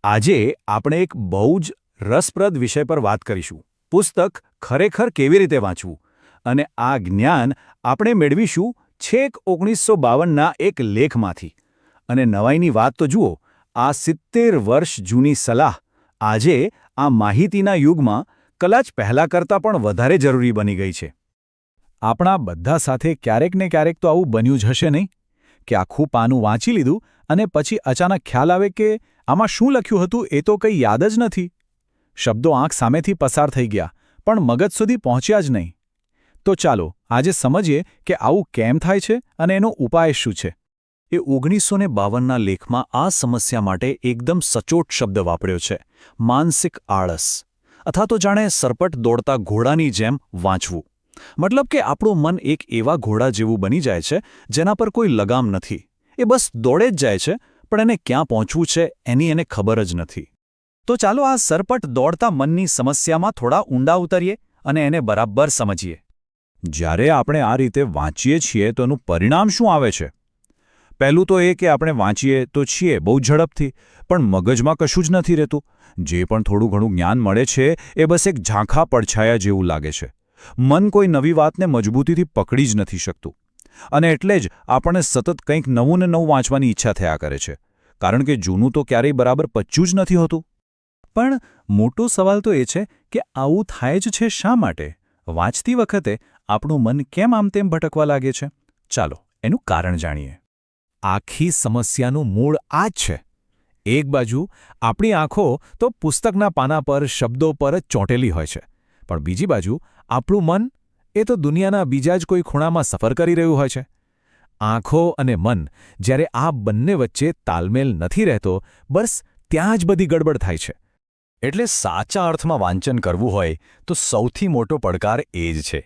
આજે આપણે એક બહુ જ રસપ્રદ વિષય પર વાત કરીશું. પુસ્તક ખરેખર કેવી રીતે વાંચવું, અને આ જ્ઞાન આપણે મેળવીશું છેક 1952ના એક લેખમાંથી. અને નવાઈની વાત તો જુઓ, આ 70 વર્ષ જૂની સલાહ આજે આ માહિતીના યુગમાં કદાચ પહેલાં કરતાં પણ વધારે જરૂરી બની ગઈ છે. આપણા બધા સાથે ક્યારેક ને ક્યારેક તો આવું બન્યું જ હશે નહીં, કે આખું પાનું વાંચી લીધું અને પછી અચાનક ખ્યાલ આવે કે આમાં શું લખ્યું હતું એ તો કંઈ યાદ જ નથી. શબ્દો આંખ સામેથી પસાર થઈ ગયા, પણ મગજ સુધી પહોંચ્યા જ નહીં. તો ચાલો આજે સમજીએ કે આવું કેમ થાય છે અને એનો ઉપાય શું છે. એ 1952ના લેખમાં આ સમસ્યા માટે એકદમ સચોટ શબ્દ વાપર્યો છે: માનસિક આળસ, અથવા તો જાણે સરપટ દોડતા ઘોડાની જેમ વાંચવું. મતલબ કે આપણું મન એક એવા ઘોડા જેવું બની જાય છે જેના પર કોઈ લગામ નથી. એ બસ દોડે જ જાય છે, પણ એને ક્યાં પહોંચવું છે એની એને ખબર જ નથી. તો ચાલો આ સરપટ દોડતા મનની સમસ્યામાં થોડા ઊંડા ઉતરીએ અને એને બરાબર સમજીએ. જ્યારે આપણે આ રીતે વાંચીએ છીએ તો એનું પરિણામ શું આવે છે? પહેલું તો એ કે આપણે વાંચીએ તો છીએ બહુ ઝડપથી, પણ મગજમાં કશું જ નથી રહેતું. જે પણ થોડું ઘણું જ્ઞાન મળે છે એ બસ એક ઝાંખા પડછાયા જેવું લાગે છે. મન કોઈ નવી વાતને મજબૂતીથી પકડી જ નથી શકતું. અને એટલે જ આપણને સતત કંઈક નવું ને નવું વાંચવાની ઈચ્છા થયા કરે છે, કારણ કે જૂનું તો ક્યારેય બરાબર પચ્યું જ નથી હોતું. પણ મોટો સવાલ તો એ છે કે આવું થાય જ છે શા માટે? વાંચતી વખતે આપણું મન કેમ આમ તેમ ભટકવા લાગે છે? ચાલો એનું કારણ જાણીએ. આખી સમસ્યાનું મૂળ આ જ છે. એક બાજુ આપણી આંખો તો પુસ્તકના પાના પર, શબ્દો પર જ ચોંટેલી હોય છે, પણ બીજી બાજુ આપણું મન એ તો દુનિયાના બીજા જ કોઈ ખૂણામાં સફર કરી રહ્યું હોય છે. આંખો અને મન જ્યારે આ બંને વચ્ચે તાલમેલ નથી રહેતો, બસ ત્યાં જ બધી ગડબડ થાય છે. એટલે સાચા અર્થમાં વાંચન કરવું હોય તો સૌથી મોટો પડકાર એ જ છે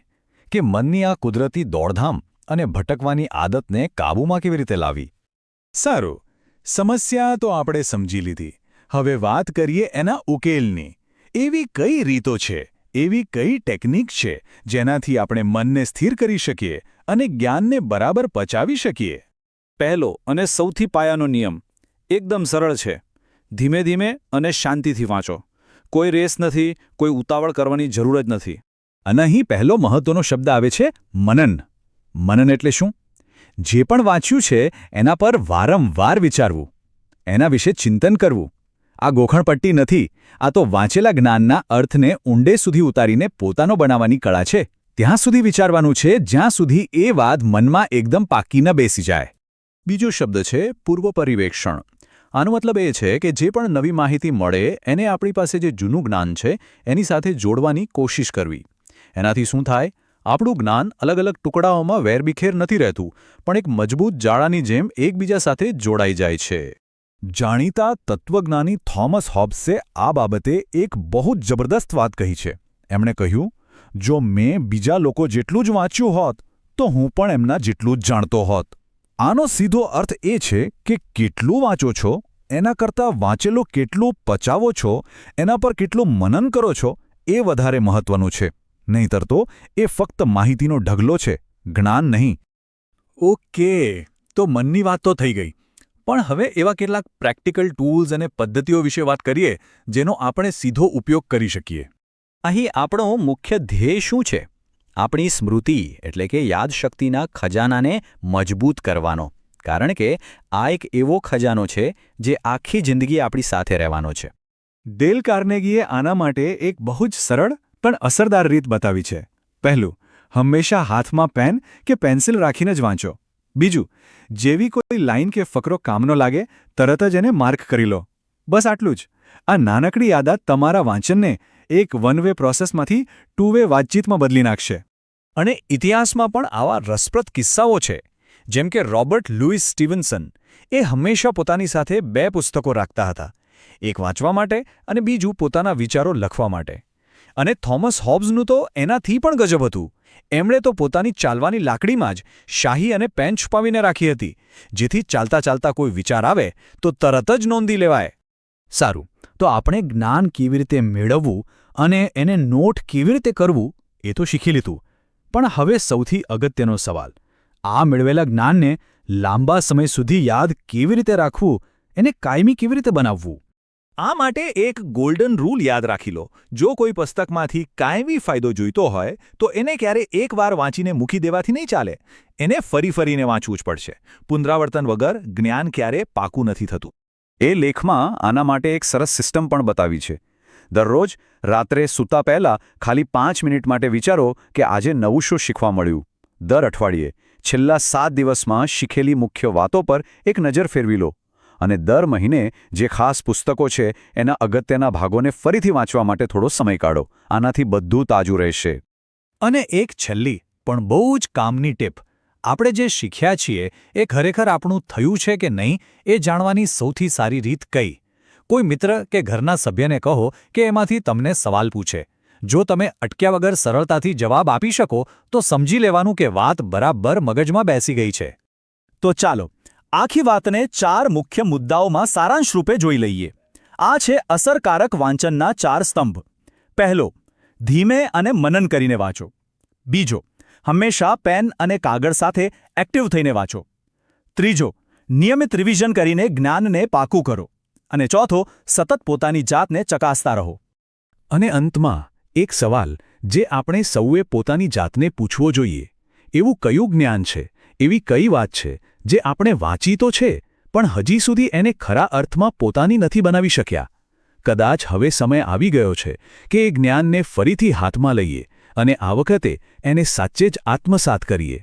કે મનની આ કુદરતી દોડધામ અને ભટકવાની આદતને કાબૂમાં કેવી રીતે લાવવી. સારું, સમસ્યા તો આપણે સમજી લીધી. હવે વાત કરીએ એના ઉકેલની. એવી કઈ રીતો છે, એવી કઈ ટેકનિક છે જેનાથી આપણે મનને સ્થિર કરી શકીએ અને જ્ઞાનને બરાબર પચાવી શકીએ? પહેલો અને સૌથી પાયાનો નિયમ એકદમ સરળ છે: ધીમે ધીમે અને શાંતિથી વાંચો. કોઈ રેસ નથી, કોઈ ઉતાવળ કરવાની જરૂર જ નથી. અને અહીં પહેલો મહત્વનો શબ્દ આવે છે: મનન. મનન એટલે શું? જે પણ વાંચ્યું છે એના પર વારંવાર વિચારવું, એના વિશે ચિંતન કરવું. આ ગોખણપટ્ટી નથી, આ તો વાંચેલા જ્ઞાનના અર્થને ઊંડે સુધી ઉતારીને પોતાનો બનાવવાની કળા છે. ત્યાં સુધી વિચારવાનું છે જ્યાં સુધી એ વાત મનમાં એકદમ પાકી ન બેસી જાય. બીજો શબ્દ છે પૂર્વપરિવેક્ષણ. આનો મતલબ એ છે કે જે પણ નવી માહિતી મળે એને આપણી પાસે જે જૂનું જ્ઞાન છે એની સાથે જોડવાની કોશિશ કરવી. એનાથી શું થાય? આપણું જ્ઞાન અલગ અલગ ટુકડાઓમાં વેરવિખેર નથી રહેતું, પણ એક મજબૂત જાળાની જેમ એકબીજા સાથે જોડાઈ જાય છે. જાણીતા તત્વજ્ઞાની થોમસ હોબ્સે આ બાબતે એક બહુ જ જબરદસ્ત વાત કહી છે. એમણે કહ્યું, જો મેં બીજા લોકો જેટલું જ વાંચ્યું હોત તો હું પણ એમના જેટલું જ જાણતો હોત. આનો સીધો અર્થ એ છે કે કેટલું વાંચો છો એના કરતાં વાંચેલો કેટલું પચાવો છો, એના પર કેટલું મનન કરો છો, એ વધારે મહત્વનું છે. નહીંતર તો એ ફક્ત માહિતીનો ઢગલો છે, જ્ઞાન નહીં. ઓકે, તો મનની વાત તો થઈ ગઈ. પણ હવે એવા કેટલાક પ્રેક્ટિકલ ટૂલ્સ અને પદ્ધતિઓ વિશે વાત કરીએ જેનો આપણે સીધો ઉપયોગ કરી શકીએ. અહીં આપણો મુખ્ય ધ્યેય શું છે? આપણી સ્મૃતિ એટલે કે યાદશક્તિના ખજાનાને મજબૂત કરવાનો. કારણ કે આ એક એવો ખજાનો છે જે આખી જિંદગી આપણી સાથે રહેવાનો છે. ડેલ કાર્નેગીએ આના માટે એક બહુ જ સરળ પણ અસરદાર રીત બતાવી છે. પહેલું, હંમેશા હાથમાં પેન કે પેન્સિલ રાખીને જ વાંચો. બીજું, જેવી કોઈ લાઈન કે ફકરો કામનો લાગે તરત જ એને માર્ક કરી લો. બસ આટલું જ. આ નાનકડી યાદાત તમારા વાંચનને એક વન વે પ્રોસેસમાંથી ટુ વે વાતચીતમાં બદલી નાખશે. અને ઇતિહાસમાં પણ આવા રસપ્રદ કિસ્સાઓ છે. જેમ કે રોબર્ટ લુઈસ સ્ટીવન્સન. એ હંમેશા પોતાની સાથે 2 પુસ્તકો રાખતા હતા, એક વાંચવા માટે અને બીજું પોતાના વિચારો લખવા માટે. અને થોમસ હોબ્સનું તો એનાથી પણ ગજબ હતું. એમણે તો પોતાની ચાલવાની લાકડીમાં જ શાહી અને પેન છુપાવીને રાખી હતી, જેથી ચાલતા ચાલતા કોઈ વિચાર આવે તો તરત જ નોંધી લેવાય. સારું, તો આપણે જ્ઞાન કેવી રીતે મેળવવું અને એને નોટ કેવી રીતે કરવું એ તો શીખી લીધું. પણ હવે સૌથી અગત્યનો સવાલ: આ મેળવેલા જ્ઞાનને લાંબા સમય સુધી યાદ કેવી રીતે રાખવું, એને કાયમી કેવી રીતે બનાવવું? આ માટે એક ગોલ્ડન રૂલ યાદ રાખી લો. જો કોઈ પુસ્તકમાંથી કાયમી ફાયદો જોઈતો હોય તો એને ક્યારે એકવાર વાંચીને મૂકી દેવાથી નહીં ચાલે. એને ફરીને વાંચવું જ પડશે. પુનરાવર્તન વગર જ્ઞાન ક્યારે પાકું નથી થતું. એ લેખમાં આના માટે એક સરસ સિસ્ટમ પણ બતાવી છે. દરરોજ રાત્રે સૂતા પહેલાં ખાલી 5 મિનિટ માટે વિચારો કે આજે નવું શું શીખવા મળ્યું. દર અઠવાડિયે છેલ્લા 7 દિવસમાં શીખેલી મુખ્ય વાતો પર એક નજર ફેરવી લો. અને દર મહિને જે ખાસ પુસ્તકો છે એના અગત્યના ભાગોને ફરીથી વાંચવા માટે થોડો સમય કાઢો. આનાથી બધું તાજું રહેશે. અને એક છેલ્લી પણ બહુ જ કામની ટીપ. આપણે જે શીખ્યા છીએ એ ખરેખર આપણું થયું છે કે નહીં એ જાણવાની સૌથી સારી રીત કઈ? કોઈ મિત્ર કે ઘરના સભ્યને કહો કે એમાંથી તમને સવાલ પૂછે. જો તમે અટક્યા વગર સરળતાથી જવાબ આપી શકો તો સમજી લેવાનું કે વાત બરાબર મગજમાં બેસી ગઈ છે. તો ચાલો આખી વાતને 4 મુખ્ય મુદ્દાઓમાં સારાંશ રૂપે જોઈ લઈએ. આ છે અસરકારક વાંચનના 4 સ્તંભ. પહેલો, ધીમે અને મનન કરીને વાંચો. બીજો, હંમેશા પેન અને કાગળ સાથે એક્ટિવ થઈને વાંચો. ત્રીજો, નિયમિત રિવિઝન કરીને જ્ઞાનને પાકું કરો. અને ચોથો, સતત પોતાની જાતને ચકાસતા રહો. અને અંતમાં એક સવાલ જે આપણે સૌએ પોતાની જાતને પૂછવો જોઈએ. એવું કયું જ્ઞાન છે, એવી કઈ વાત છે જે આપણે વાંચી તો છે પણ હજી સુધી એને ખરા અર્થમાં પોતાની નથી બનાવી શક્યા? કદાચ હવે સમય આવી ગયો છે કે એ જ્ઞાનને ફરીથી હાથમાં લઈએ અને આ વખતે એને સાચે જ આત્મસાત કરીએ.